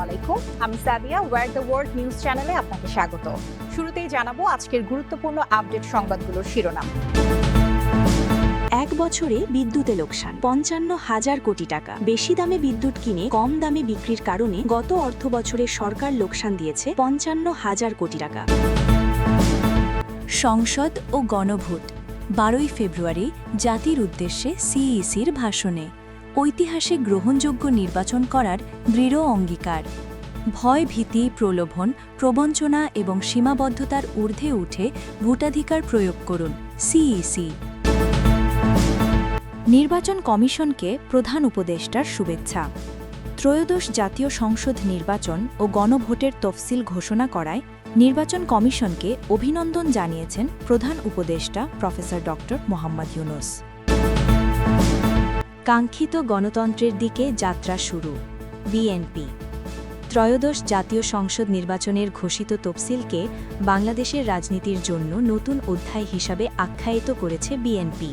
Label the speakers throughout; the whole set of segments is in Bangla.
Speaker 1: আলাইকুম, আমি Sadia war the world news চ্যানেলে আপনাকে স্বাগত। শুরুতেই জানাবো আজকের গুরুত্বপূর্ণ আপডেট সংবাদগুলোর শিরোনাম।
Speaker 2: এক বছরে বিদ্যুতে লোকসান ৫৫,০০০ কোটি টাকা। বেশি দামে বিদ্যুৎ কিনে কম দামে বিক্রির কারণে গত অর্থ বছরে সরকার লোকসান দিয়েছে ৫৫,০০০ কোটি টাকা। সংসদ ও গণভোট ১২ই ফেব্রুয়ারি জাতির উদ্দেশ্যে সিইসির ভাষণে ঐতিহাসিক গ্রহণযোগ্য নির্বাচন করার দৃঢ় অঙ্গীকার। ভয়, ভীতি, প্রলোভন, প্রবঞ্চনা এবং সীমাবদ্ধতার ঊর্ধ্বে উঠে ভোটাধিকার প্রয়োগ করুন। সিইসি। নির্বাচন কমিশনকে প্রধান উপদেষ্টার শুভেচ্ছা। ত্রয়োদশ জাতীয় সংসদ নির্বাচন ও গণভোটের তফসিল ঘোষণা করায় নির্বাচন কমিশনকে অভিনন্দন জানিয়েছেন প্রধান উপদেষ্টা প্রফেসর ডক্টর মোহাম্মদ ইউনূস। কাঙ্ক্ষিত গণতন্ত্রের দিকে যাত্রা শুরু। বিএনপি। ত্রয়োদশ জাতীয় সংসদ নির্বাচনের ঘোষিত তফসিলকে বাংলাদেশের রাজনীতির জন্য নতুন অধ্যায় হিসাবে আখ্যায়িত করেছে বিএনপি।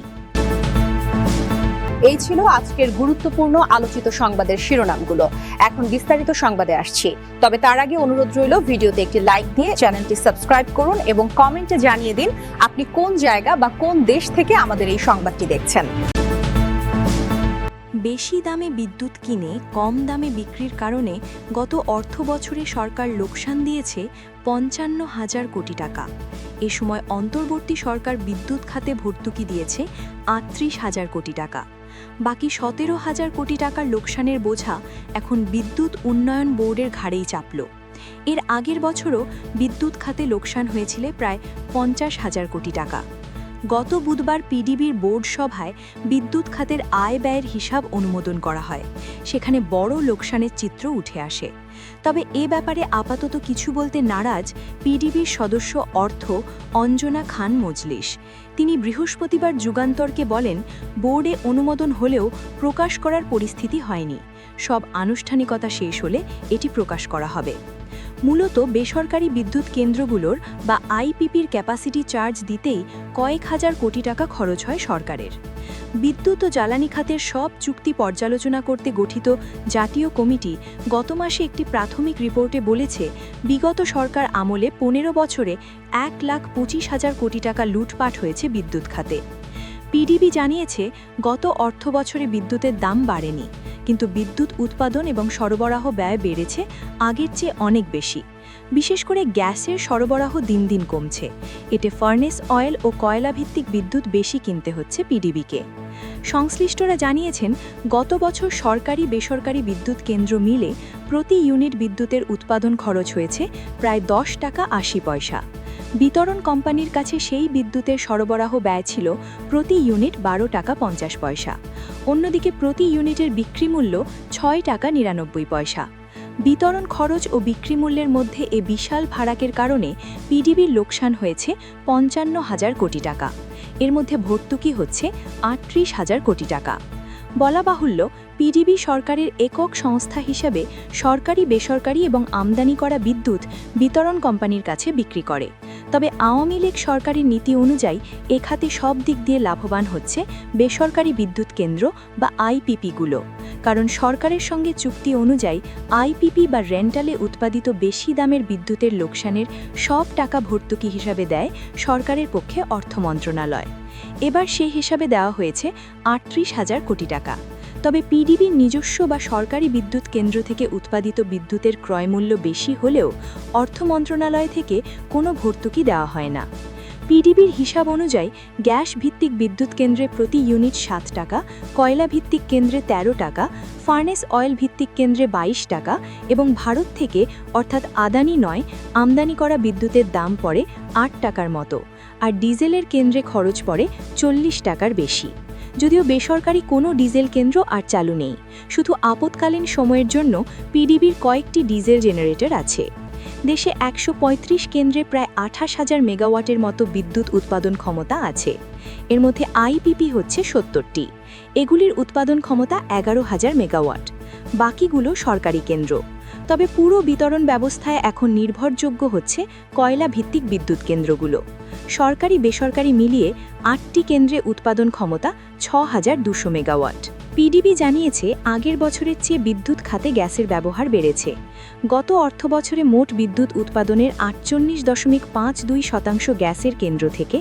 Speaker 1: এই ছিল আজকের গুরুত্বপূর্ণ আলোচিত সংবাদের শিরোনামগুলো। এখন বিস্তারিত সংবাদে আসছি, তবে তার আগে অনুরোধ রইল ভিডিওতে একটি লাইক দিয়ে চ্যানেলটি সাবস্ক্রাইব করুন এবং কমেন্টে জানিয়ে দিন আপনি কোন জায়গা বা কোন দেশ থেকে আমাদের এই সংবাদটি দেখছেন।
Speaker 2: বেশি দামে বিদ্যুৎ কিনে কম দামে বিক্রির কারণে গত অর্থ বছরে সরকার লোকসান দিয়েছে ৫৫,০০০ কোটি টাকা। এ সময় অন্তর্বর্তী সরকার বিদ্যুৎ খাতে ভর্তুকি দিয়েছে ৩৮,০০০ কোটি টাকা। বাকি ১৭,০০০ কোটি টাকার লোকসানের বোঝা এখন বিদ্যুৎ উন্নয়ন বোর্ডের ঘাড়েই চাপল। এর আগের বছরও বিদ্যুৎ খাতে লোকসান হয়েছিল প্রায় ৫০,০০০ কোটি টাকা। গত বুধবার পিডিবির বোর্ড সভায় বিদ্যুৎ খাতের আয় ব্যয়ের হিসাব অনুমোদন করা হয়। সেখানে বড় লোকসানের চিত্র উঠে আসে। তবে এ ব্যাপারে আপাতত কিছু বলতে নারাজ পিডিবির সদস্য অর্থ অঞ্জনা খান মজলিস। তিনি বৃহস্পতিবার যুগান্তরকে বলেন, বোর্ডে অনুমোদন হলেও প্রকাশ করার পরিস্থিতি হয়নি। সব আনুষ্ঠানিকতা শেষ হলে এটি প্রকাশ করা হবে। মূলত বেসরকারি বিদ্যুৎ কেন্দ্রগুলোর বা আইপিপির ক্যাপাসিটি চার্জ দিতেই কয়েক হাজার কোটি টাকা খরচ হয় সরকারের। বিদ্যুৎ ও জ্বালানি খাতের সব চুক্তি পর্যালোচনা করতে গঠিত জাতীয় কমিটি গত মাসে একটি প্রাথমিক রিপোর্টে বলেছে, বিগত সরকার আমলে ১৫ বছরে ১,২৫,০০০ কোটি টাকা লুটপাট হয়েছে বিদ্যুৎ খাতে। পিডিবি জানিয়েছে, গত অর্থ বছরে বিদ্যুতের দাম বাড়েনি, কিন্তু বিদ্যুৎ উৎপাদন এবং সরবরাহ ব্যয় বেড়েছে আগের চেয়ে অনেক বেশি। বিশেষ করে গ্যাসের সরবরাহ দিন দিন কমছে। এতে ফার্নেস অয়েল ও কয়লাভিত্তিক বিদ্যুৎ বেশি কিনতে হচ্ছে পিডিবিকে। সংশ্লিষ্টরা জানিয়েছেন, গত বছর সরকারি বেসরকারি বিদ্যুৎ কেন্দ্র মিলে প্রতি ইউনিট বিদ্যুতের উৎপাদন খরচ হয়েছে প্রায় ১০ টাকা ৮০ পয়সা। বিতরণ কোম্পানির কাছে সেই বিদ্যুতের সরবরাহ ব্যয় ছিল প্রতি ইউনিট ১২ টাকা ৫০ পয়সা। অন্যদিকে প্রতি ইউনিটের বিক্রি মূল্য ৬ টাকা ৯৯ পয়সা। বিতরণ খরচ ও বিক্রি মূল্যের মধ্যে এ বিশাল ফারাকের কারণে পিডিবির লোকসান হয়েছে ৫৫,০০০ কোটি টাকা। এর মধ্যে ভর্তুকি হচ্ছে ৩৮,০০০ কোটি টাকা। বলা বাহুল্য, পিডিবি সরকারের একক সংস্থা হিসেবে সরকারি বেসরকারি এবং আমদানি করা বিদ্যুৎ বিতরণ কোম্পানির কাছে বিক্রি করে। তবে আওয়ামী লীগ সরকারের নীতি অনুযায়ী এ খাতে সব দিক দিয়ে লাভবান হচ্ছে বেসরকারি বিদ্যুৎ কেন্দ্র বা আইপিপিগুলো। কারণ সরকারের সঙ্গে চুক্তি অনুযায়ী আইপিপি বা রেন্টালে উৎপাদিত বেশি দামের বিদ্যুতের লোকসানের সব টাকা ভর্তুকি হিসাবে দেয় সরকারের পক্ষে অর্থ মন্ত্রণালয়। এবার সেই হিসাবে দেওয়া হয়েছে ৩৮,০০০ কোটি টাকা। তবে পিডিবির নিজস্ব বা সরকারি বিদ্যুৎ কেন্দ্র থেকে উৎপাদিত বিদ্যুতের ক্রয়মূল্য বেশি হলেও অর্থ মন্ত্রণালয় থেকে কোনো ভর্তুকি দেওয়া হয় না। পিডিবির হিসাব অনুযায়ী গ্যাস ভিত্তিক বিদ্যুৎ কেন্দ্রে প্রতি ইউনিট ৭ টাকা, কয়লা ভিত্তিক কেন্দ্রে ১৩ টাকা, ফার্নেস অয়েল ভিত্তিক কেন্দ্রে ২২ টাকা এবং ভারত থেকে অর্থাৎ আদানি নয় আমদানি করা বিদ্যুতের দাম পড়ে ৮ টাকার মতো, আর ডিজেলের কেন্দ্রে খরচ পড়ে ৪০ টাকার বেশি। যদিও বেসরকারি কোনো ডিজেল কেন্দ্র আর চালু নেই, শুধু আপৎকালীন সময়ের জন্য পিডিবির কয়েকটি ডিজেল জেনারেটর আছে। দেশে ১৩৫ কেন্দ্রে প্রায় ২৮,০০০ মেগাওয়াটের মতো বিদ্যুৎ উৎপাদন ক্ষমতা আছে। এর মধ্যে আইপিপি হচ্ছে ৭০টি। এগুলির উৎপাদন ক্ষমতা ১১,০০০ মেগাওয়াট। বাকিগুলো সরকারি কেন্দ্র। তবে পুরো বিতরণ ব্যবস্থায় এখন নির্ভরযোগ্য হচ্ছে কয়লা ভিত্তিক বিদ্যুৎ কেন্দ্রগুলো। সরকারি বেসরকারি মিলিয়ে ৮টি কেন্দ্রে উৎপাদন ক্ষমতা ৬,২০০ মেগাওয়াট। পিডিবি জানিয়েছে আগের বছরের চেয়ে বিদ্যুৎ খাতে গ্যাসের ব্যবহার বেড়েছে। গত অর্থবছরে মোট বিদ্যুৎ উৎপাদনের 48.52% গ্যাসের কেন্দ্র থেকে,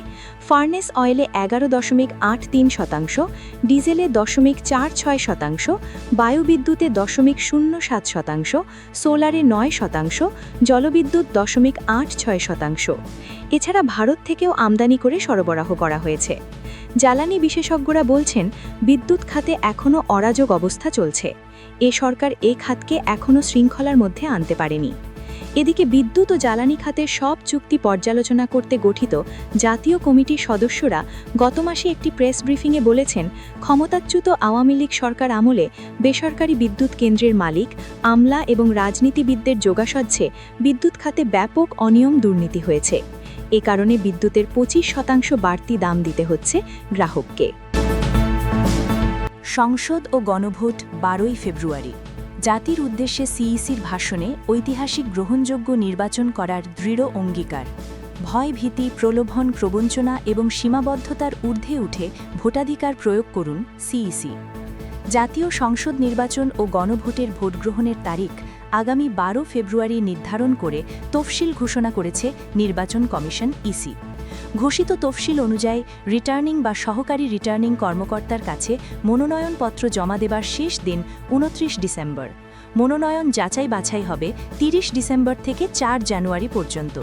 Speaker 2: ফার্নেস অয়েলে 11.83%, ডিজেলে 0.46%, বায়ুবিদ্যুতে 0.07%, সোলারে 9%, জলবিদ্যুৎ 0.86%। এছাড়া ভারত থেকেও আমদানি করে সরবরাহ করা হয়েছে। জ্বালানি বিশেষজ্ঞরা বলছেন, বিদ্যুৎ খাতে এখনও অরাজক অবস্থা চলছে। এ সরকার এ খাতকে এখনও শৃঙ্খলার মধ্যে আনতে পারেনি। এদিকে বিদ্যুৎ ও জ্বালানি খাতের সব চুক্তি পর্যালোচনা করতে গঠিত জাতীয় কমিটির সদস্যরা গত মাসে একটি প্রেস ব্রিফিংয়ে বলেছেন, ক্ষমতাচ্যুত আওয়ামী লীগ সরকার আমলে বেসরকারি বিদ্যুৎ কেন্দ্রের মালিক, আমলা এবং রাজনীতিবিদদের যোগাসজ্জে বিদ্যুৎ খাতে ব্যাপক অনিয়ম দুর্নীতি হয়েছে। এ কারণে বিদ্যুতের 25% বাড়তি দাম দিতে হচ্ছে গ্রাহককে। সংসদ ও গণভোট 12 ফেব্রুয়ারি। জাতির উদ্দেশ্যে সিইসির ভাষণে ঐতিহাসিক গ্রহণযোগ্য নির্বাচন করার দৃঢ় অঙ্গীকার। ভয়, ভীতি, প্রলোভন, প্রবঞ্চনা এবং সীমাবদ্ধতার ঊর্ধ্বে উঠে ভোটাধিকার প্রয়োগ করুন সিইসি। জাতীয় সংসদ নির্বাচন ও গণভোটের ভোটগ্রহণের তারিখ আগামী 12 ফেব্রুয়ারি নির্ধারণ করে তফসিল ঘোষণা করেছে নির্বাচন কমিশন ইসি। ঘোষিত তফসিল অনুযায়ী রিটার্নিং বা সহকারী রিটার্নিং কর্মকর্তার কাছে মনোনয়নপত্র জমা দেবার শেষ দিন 29 ডিসেম্বর। মনোনয়ন যাচাই বাছাই হবে 30 ডিসেম্বর থেকে 4 জানুয়ারি পর্যন্ত।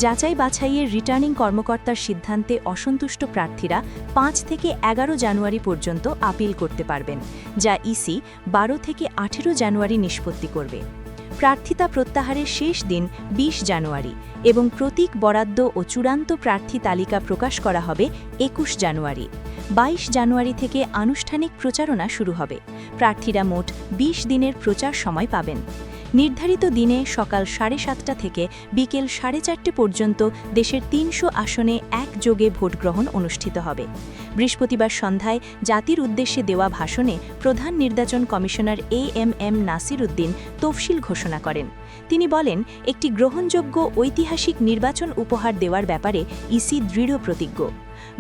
Speaker 2: যাচাই বাছাইয়ের রিটার্নিং কর্মকর্তার সিদ্ধান্তে অসন্তুষ্ট প্রার্থীরা 5 থেকে 11 জানুয়ারি পর্যন্ত আপিল করতে পারবেন, যা ইসি 12 থেকে 18 জানুয়ারি নিষ্পত্তি করবে। প্রার্থিতা প্রত্যাহারের শেষ দিন 20 জানুয়ারি এবং প্রতীক বরাদ্দ ও চূড়ান্ত প্রার্থী তালিকা প্রকাশ করা হবে 21 জানুয়ারি। 22 জানুয়ারি থেকে আনুষ্ঠানিক প্রচারণা শুরু হবে। প্রার্থীরা মোট 20 দিনের প্রচার সময় পাবেন। নির্ধারিত দিনে সকাল 7:30 থেকে বিকেল 4:30 পর্যন্ত দেশের 300 আসনে একযোগে ভোটগ্রহণ অনুষ্ঠিত হবে। বৃহস্পতিবার সন্ধ্যায় জাতির উদ্দেশ্যে দেওয়া ভাষণে প্রধান নির্বাচন কমিশনার এএমএম নাসির উদ্দিন তফসিল ঘোষণা করেন। তিনি বলেন, একটি গ্রহণযোগ্য ঐতিহাসিক নির্বাচন উপহার দেওয়ার ব্যাপারে ইসি দৃঢ় প্রতিজ্ঞ।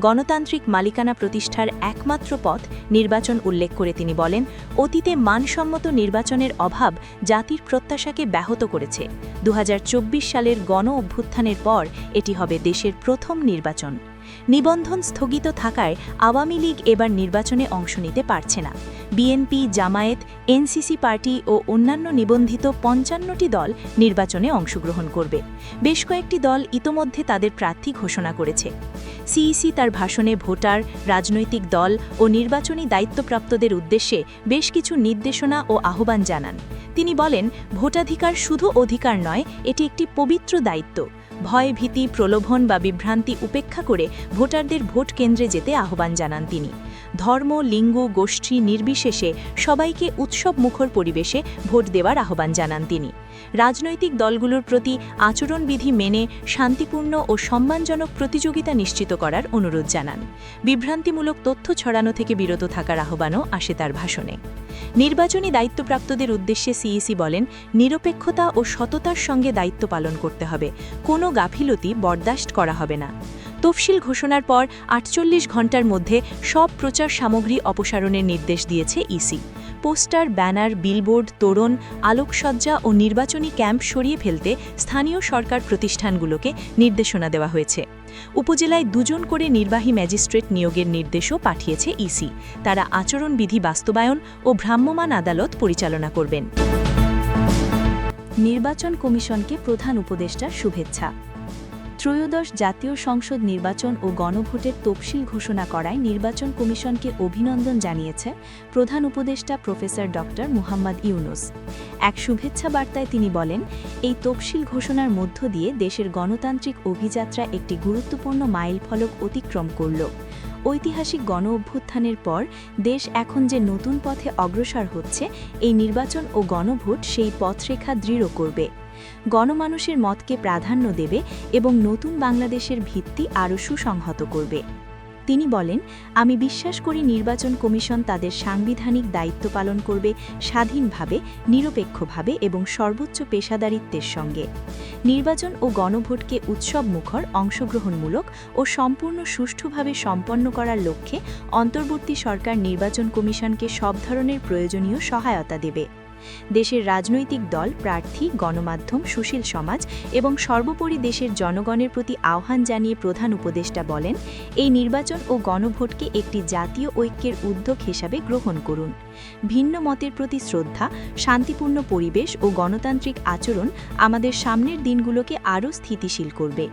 Speaker 2: গণতান্ত্রিক মালিকানা প্রতিষ্ঠার একমাত্র পথ নির্বাচন উল্লেখ করে তিনি বলেন, অতীতে মানসম্মত নির্বাচনের অভাব জাতির প্রত্যাশাকে ব্যাহত করেছে। 2024 সালের গণ অভ্যুত্থানের পর এটি হবে দেশের প্রথম নির্বাচন। নিবন্ধন স্থগিত থাকায় আওয়ামী লীগ এবার নির্বাচনে অংশ নিতে পারছে না। বিএনপি, জামায়াত, এনসিসি পার্টি ও অন্যান্য নিবন্ধিত 55টি দল নির্বাচনে অংশগ্রহণ করবে। বেশ কয়েকটি দল ইতোমধ্যে তাদের প্রার্থী ঘোষণা করেছে। সিইসি তার ভাষণে ভোটার, রাজনৈতিক দল ও নির্বাচনী দায়িত্বপ্রাপ্তদের উদ্দেশ্যে বেশ কিছু নির্দেশনা ও আহ্বান জানান। তিনি বলেন, ভোটাধিকার শুধু অধিকার নয়, এটি একটি পবিত্র দায়িত্ব। ভয়, ভীতি, প্রলোভন বা বিভ্রান্তি উপেক্ষা করে ভোটারদের ভোট কেন্দ্রে যেতে আহ্বান জানান তিনি। ধর্ম, লিঙ্গ, গোষ্ঠী নির্বিশেষে সবাইকে উৎসবমুখর পরিবেশে ভোট দেওয়ার আহ্বান জানান তিনি। রাজনৈতিক দলগুলোর প্রতি আচরণবিধি মেনে শান্তিপূর্ণ ও সম্মানজনক প্রতিযোগিতা নিশ্চিত করার অনুরোধ জানান। বিভ্রান্তিমূলক তথ্য ছড়ানো থেকে বিরত থাকার আহ্বানও আসে তার ভাষণে। নির্বাচনী দায়িত্বপ্রাপ্তদের উদ্দেশ্যে সিইসি বলেন, নিরপেক্ষতা ও সততার সঙ্গে দায়িত্ব পালন করতে হবে। কোনো গাফিলতি বরদাস্ত করা হবে না। তফসিল ঘোষণার পর 48 ঘণ্টার মধ্যে সব প্রচার সামগ্রী অপসারণের নির্দেশ দিয়েছে ইসি। পোস্টার, ব্যানার, বিলবোর্ড, তোরণ, আলোকসজ্জা ও নির্বাচনী ক্যাম্প সরিয়ে ফেলতে স্থানীয় সরকার প্রতিষ্ঠানগুলোকে নির্দেশনা দেওয়া হয়েছে। উপজেলায় 2 জন করে নির্বাহী ম্যাজিস্ট্রেট নিয়োগের নির্দেশও পাঠিয়েছে ইসি। তারা আচরণবিধি বাস্তবায়ন ও ভ্রাম্যমাণ আদালত পরিচালনা করবেন। নির্বাচন কমিশনকে প্রধান উপদেষ্টার শুভেচ্ছা। ত্রয়োদশ জাতীয় সংসদ নির্বাচন ও গণভোটের তফসিল ঘোষণা করায় নির্বাচন কমিশনকে অভিনন্দন জানিয়েছে প্রধান উপদেষ্টা প্রফেসর ডক্টর মুহাম্মদ ইউনুস। এক শুভেচ্ছা বার্তায় তিনি বলেন, এই তফসিল ঘোষণার মধ্য দিয়ে দেশের গণতান্ত্রিক অভিযাত্রা একটি গুরুত্বপূর্ণ মাইলফলক অতিক্রম করল। ঐতিহাসিক গণ অভ্যুত্থানের পর দেশ এখন যে নতুন পথে অগ্রসর হচ্ছে, এই নির্বাচন ও গণভোট সেই পথরেখা দৃঢ় করবে, গণমানুষের মতকে প্রাধান্য দেবে এবং নতুন বাংলাদেশের ভিত্তি আরও সুসংহত করবে। তিনি বলেন, আমি বিশ্বাস করি নির্বাচন কমিশন তাদের সাংবিধানিক দায়িত্ব পালন করবে স্বাধীনভাবে, নিরপেক্ষভাবে এবং সর্বোচ্চ পেশাদারিত্বের সঙ্গে। নির্বাচন ও গণভোটকে উৎসবমুখর, অংশগ্রহণমূলক ও সম্পূর্ণ সুষ্ঠুভাবে সম্পন্ন করার লক্ষ্যে অন্তর্বর্তী সরকার নির্বাচন কমিশনকে সব ধরনের প্রয়োজনীয় সহায়তা দেবে। দেশের রাজনৈতিক দল, প্রার্থী, গণমাধ্যম, সুশীল সমাজ এবং সর্বোপরি দেশের জনগণের প্রতি আহ্বান জানিয়ে প্রধান উপদেষ্টা বলেন, এই নির্বাচন ও গণভোটকে একটি জাতীয় ঐক্যের উদ্যোগ হিসাবে গ্রহণ করুন। ভিন্ন মতের প্রতি শ্রদ্ধা, শান্তিপূর্ণ পরিবেশ ও গণতান্ত্রিক আচরণ আমাদের সামনের দিনগুলোকে আরও স্থিতিশীল করবে।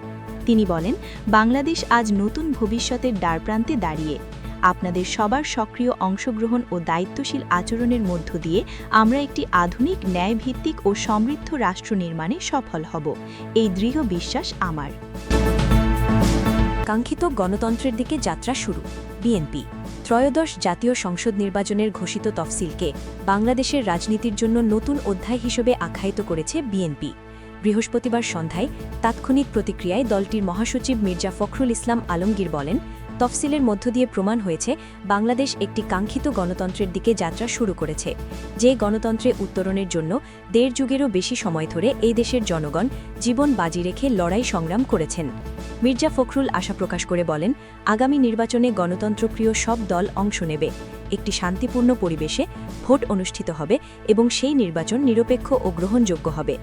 Speaker 2: তিনি বলেন, বাংলাদেশ আজ নতুন ভবিষ্যতের দ্বারপ্রান্তে দাঁড়িয়ে। আপনাদের সবার সক্রিয় অংশগ্রহণ ও দায়িত্বশীল আচরণের মধ্য দিয়ে আমরা একটি আধুনিক, ন্যায়ভিত্তিক ও সমৃদ্ধ রাষ্ট্র নির্মাণে সফল হব। এই দৃঢ় বিশ্বাস আমার।
Speaker 3: কাঙ্ক্ষিত গণতন্ত্রের দিকে যাত্রা শুরু। বিএনপি ত্রয়োদশ জাতীয় সংসদ নির্বাচনের ঘোষিত তফসিলকে বাংলাদেশের রাজনীতির জন্য নতুন অধ্যায় হিসেবে আখ্যায়িত করেছে বিএনপি। বৃহস্পতিবার সন্ধ্যায় তাৎক্ষণিক প্রতিক্রিয়ায় দলটির মহাসচিব মির্জা ফখরুল ইসলাম আলমগীর বলেন, তফসিলের মধ্য দিয়ে প্রমাণ হয়েছে বাংলাদেশ একটি কাঙ্ক্ষিত গণতন্ত্রের দিকে যাত্রা শুরু করেছে, যে গণতন্ত্রে উত্তরণের জন্য ১.৫ যুগেরও বেশি সময় ধরে এই দেশের জনগণ জীবন বাজি রেখে লড়াই সংগ্রাম করেছেন। মির্জা ফখরুল আশা প্রকাশ করে বলেন, আগামী নির্বাচনে গণতন্ত্রপ্রিয় সব দল অংশ নেবে, একটি শান্তিপূর্ণ পরিবেশে ভোট অনুষ্ঠিত হবে এবং সেই নির্বাচন নিরপেক্ষ ও গ্রহণযোগ্য হবে।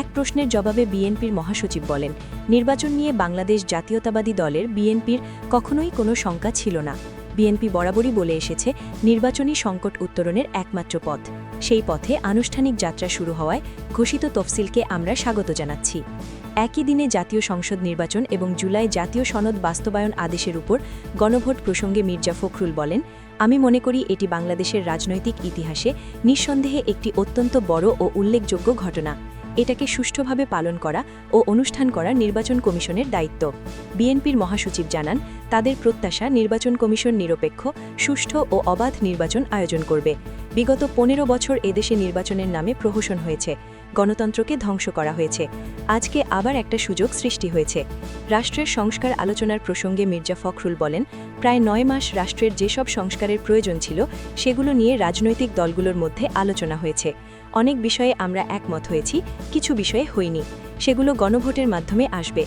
Speaker 3: এক প্রশ্নের জবাবে বিএনপির মহাসচিব বলেন, নির্বাচন নিয়ে বাংলাদেশ জাতীয়তাবাদী দলের বিএনপির কখনোই কোনো শঙ্কা ছিল না। বিএনপি বরাবরই বলে এসেছে, নির্বাচনী সংকট উত্তরণের একমাত্র পথ। সেই পথে আনুষ্ঠানিক যাত্রা শুরু হওয়ায় ঘোষিত তফসিলকে আমরা স্বাগত জানাচ্ছি। একই দিনে জাতীয় সংসদ নির্বাচন এবং জুলাই জাতীয় সনদ বাস্তবায়ন আদেশের উপর গণভোট প্রসঙ্গে মির্জা ফখরুল বলেন, আমি মনে করি এটি বাংলাদেশের রাজনৈতিক ইতিহাসে নিঃসন্দেহে একটি অত্যন্ত বড় ও উল্লেখযোগ্য ঘটনা। এটাকে সুষ্ঠুভাবে পালন করা ও অনুষ্ঠান করা নির্বাচন কমিশনের দায়িত্ব। বিএনপির মহাসচিব জানান, তাদের প্রত্যাশা নির্বাচন কমিশন নিরপেক্ষ, সুষ্ঠু ও অবাধ নির্বাচন আয়োজন করবে। বিগত ১৫ বছর এদেশে নির্বাচনের নামে প্রহসন হয়েছে, গণতন্ত্রকে ধ্বংস করা হয়েছে। আজকে আবার একটা সুযোগ সৃষ্টি হয়েছে। রাষ্ট্রের সংস্কার আলোচনার প্রসঙ্গে মির্জা ফখরুল বলেন, প্রায় ৯ মাস রাষ্ট্রের যেসব সংস্কারের প্রয়োজন ছিল সেগুলো নিয়ে রাজনৈতিক দলগুলোর মধ্যে আলোচনা হয়েছে। অনেক বিষয়ে আমরা একমত হয়েছি, কিছু বিষয়ে হইনি। সেগুলো গণভোটের মাধ্যমে আসবে।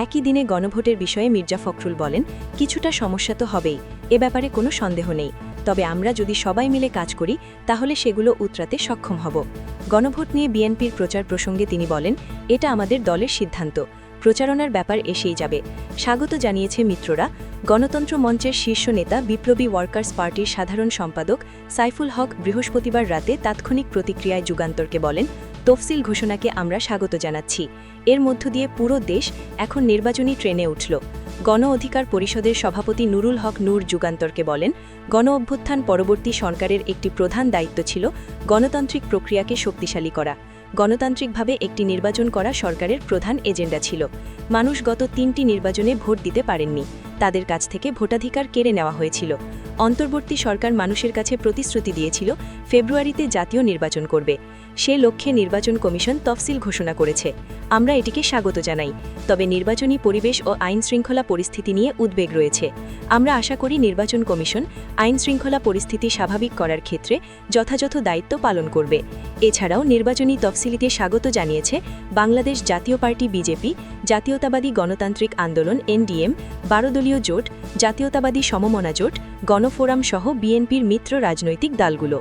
Speaker 3: একই দিনে গণভোটের বিষয়ে মির্জা ফখরুল বলেন, কিছুটা সমস্যা তো হবেই, এ ব্যাপারে কোনো সন্দেহ নেই। তবে আমরা যদি সবাই মিলে কাজ করি তাহলে সেগুলো উতরাতে সক্ষম হব। গণভোট নিয়ে বিএনপির প্রচার প্রসঙ্গে তিনি বলেন, এটা আমাদের দলের সিদ্ধান্ত, প্রচারণার ব্যাপার এসেই যাবে। স্বাগত জানিয়েছে মিত্ররা। গণতন্ত্র মঞ্চের শীর্ষ নেতা বিপ্লবী ওয়ার্কার্স পার্টির সাধারণ সম্পাদক সাইফুল হক বৃহস্পতিবার রাতে তাৎক্ষণিক প্রতিক্রিয়ায় যুগান্তরকে বলেন, তফসিল ঘোষণাকে আমরা স্বাগত জানাচ্ছি। এর মধ্য দিয়ে পুরো দেশ এখন নির্বাচনী ট্রেনে উঠল। গণ অধিকার পরিষদের সভাপতি নুরুল হক নূর যুগান্তরকে বলেন, গণ অভ্যুত্থান পরবর্তী সরকারের একটি প্রধান দায়িত্ব ছিল গণতান্ত্রিক প্রক্রিয়াকে শক্তিশালী করা। গণতান্ত্রিকভাবে একটি নির্বাচন করা সরকারের প্রধান এজেন্ডা ছিল। মানুষ গত ৩টি নির্বাচনে ভোট দিতে পারেননি, তাদের কাছ থেকে ভোটাধিকার কেড়ে নেওয়া হয়েছিল। অন্তর্বর্তী সরকার মানুষের কাছে প্রতিশ্রুতি দিয়েছিল ফেব্রুয়ারিতে জাতীয় নির্বাচন করবে। সে লক্ষ্যে নির্বাচন কমিশন তফসিল ঘোষণা করেছে। আমরা এটিকে স্বাগত জানাই। তবে নির্বাচনী পরিবেশ ও আইন শৃঙ্খলা পরিস্থিতি নিয়ে উদ্বেগ রয়েছে। আমরা আশা করি নির্বাচন কমিশন আইন শৃঙ্খলা পরিস্থিতি স্বাভাবিক করার ক্ষেত্রে যথাযথ দায়িত্ব পালন করবে। এছাড়াও নির্বাচনী তফসিলিতে স্বাগত জানিয়েছে বাংলাদেশ জাতীয় পার্টি বিজেপি, জাতীয়তাবাদী গণতান্ত্রিক আন্দোলন এনডিএম, ১২ দলীয় জোট, জাতীয়তাবাদী সমমনা জোট, গণফোরাম সহ বিএনপির মিত্র রাজনৈতিক দলগুলো।